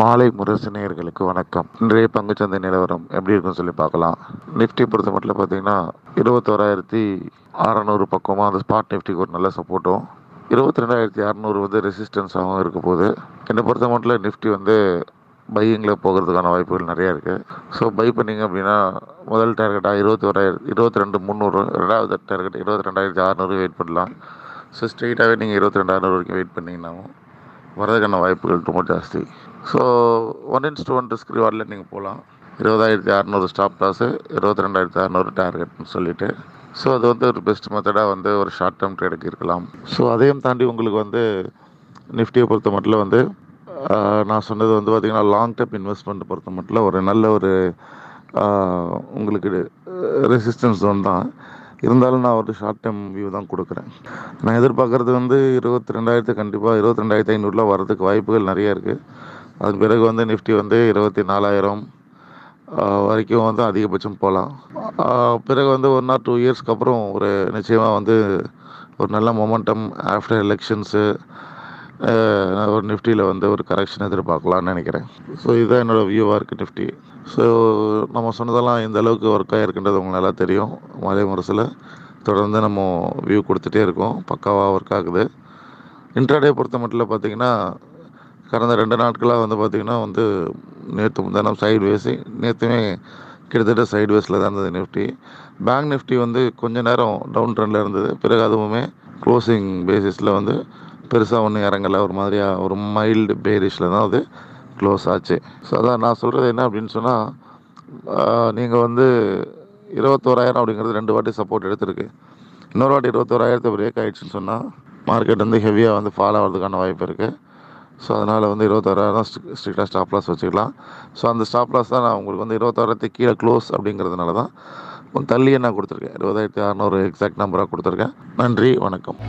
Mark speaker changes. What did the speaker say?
Speaker 1: மாலை முரசு நேயர்களுக்கு வணக்கம். இன்றைய பங்குச்சந்தை நிலவரம் எப்படி இருக்குன்னு சொல்லி பார்க்கலாம். நிஃப்டி பொறுத்த மட்டும் பார்த்தீங்கன்னா 21,600 பக்கமாக அந்த ஸ்பாட் நிஃப்டிக்கு ஒரு நல்ல சப்போர்ட்டும் 22,600 வந்து ரெசிஸ்டன்ஸாகவும் இருக்க போகுது. என்னை பொறுத்த மட்டும் நிஃப்டி வந்து பையிங்கில் போகிறதுக்கான வாய்ப்புகள் நிறையா இருக்குது. ஸோ பை பண்ணிங்க அப்படின்னா முதல் டார்கெட்டாக 22,300, ரெண்டாவது டார்கெட் 22,600 வெயிட் பண்ணலாம். ஸோ ஸ்ட்ரெயிட்டாகவே நீங்கள் 22,600 வரைக்கும் வெயிட் பண்ணிங்கன்னாவும் வரதுக்கான வாய்ப்புகள் ரொம்ப ஜாஸ்தி. ஸோ 1:1 ரிஸ்க் ரிவார்டில் நீங்கள் போகலாம். 20,600 ஸ்டாப் லாஸு, 22,600 டார்கெட்னு சொல்லிட்டு. ஸோ அது வந்து ஒரு பெஸ்ட் மெத்தடாக வந்து ஒரு ஷார்ட் டேர்ம் ட்ரேடுக்கு இருக்கலாம். ஸோ அதையும் தாண்டி உங்களுக்கு வந்து நிஃப்டியை பொறுத்த மட்டும் வந்து நான் சொன்னது வந்து பார்த்திங்கன்னா லாங் டேர்ம் இன்வெஸ்ட்மெண்ட் பொறுத்த மட்டும் ஒரு நல்ல ஒரு உங்களுக்கு ரெசிஸ்டன்ஸ் ஜோன் தான். இருந்தாலும் நான் ஒரு ஷார்ட் டேர்ம் வியூ தான் கொடுக்குறேன். நான் எதிர்பார்க்குறது வந்து 22,000 கண்டிப்பாக 22,500 வர்றதுக்கு வாய்ப்புகள் நிறைய இருக்குது. அதுக்கு பிறகு வந்து நிஃப்டி வந்து 24,000 வரைக்கும் வந்து அதிகபட்சம் போகலாம். பிறகு வந்து 1 or 2 இயர்ஸ்க்கு அப்புறம் ஒரு நிச்சயமாக வந்து ஒரு நல்ல மொமெண்டம் ஆஃப்டர் எலெக்ஷன்ஸு ஒரு நிஃப்டியில் வந்து ஒரு கரெக்ஷன் எதிர்பார்க்கலான்னு நினைக்கிறேன். ஸோ இதுதான் என்னோடய வியூவாக இருக்குது நிஃப்டி. ஸோ நம்ம சொன்னதெல்லாம் இந்த அளவுக்கு ஒர்க் ஆகிருக்குன்றது உங்களுக்கு நல்லா தெரியும். மாலை முரசில் தொடர்ந்து நம்ம வியூ கொடுத்துட்டே இருக்கோம். பக்காவாக ஒர்க் ஆகுது. இன்ட்ராடே பொறுத்த மட்டும் பார்த்திங்கன்னா கடந்த 2 நாட்களாக வந்து பார்த்திங்கன்னா வந்து நேற்று முந்தானம் சைடு வேஸு, நேற்றுமே கிட்டத்தட்ட சைடு வேஸில் தான் இருந்தது நிஃப்டி. பேங்க் நிஃப்டி வந்து கொஞ்சம் நேரம் டவுன் ட்ரெண்டில் இருந்தது. பிறகு அதுவுமே க்ளோசிங் பேசிஸில் வந்து பெருசாக ஒன்றும் இறங்கலை. ஒரு மாதிரியாக ஒரு மைல்டு பேரிஷில் தான் அது க்ளோஸ் ஆச்சு. ஸோ அதான் நான் சொல்கிறது என்ன அப்படின்னு சொன்னால், நீங்கள் வந்து 21,000 அப்படிங்கிறது 2 வாட்டி சப்போர்ட் எடுத்திருக்கு. இன்னொரு வாட்டி 21,000 பிரேக் ஆகிடுச்சுன்னு சொன்னால் மார்க்கெட் வந்து ஹெவியாக வந்து ஃபால் ஆகிறதுக்கான வாய்ப்பு இருக்குது. ஸோ அதனால் வந்து 26,000 ஸ்ட்ரிக்டாக ஸ்டாப் லாஸ் வச்சுக்கலாம். ஸோ அந்த ஸ்டாப் லாஸ் தான் நான் உங்களுக்கு வந்து 26,000 கீழே க்ளோஸ் அப்படிங்கிறதுனால தான் கொஞ்சம் தள்ளியே நான் கொடுத்துருக்கேன். 20,600 எக்ஸாக்ட் நம்பராக கொடுத்துருக்கேன். நன்றி, வணக்கம்.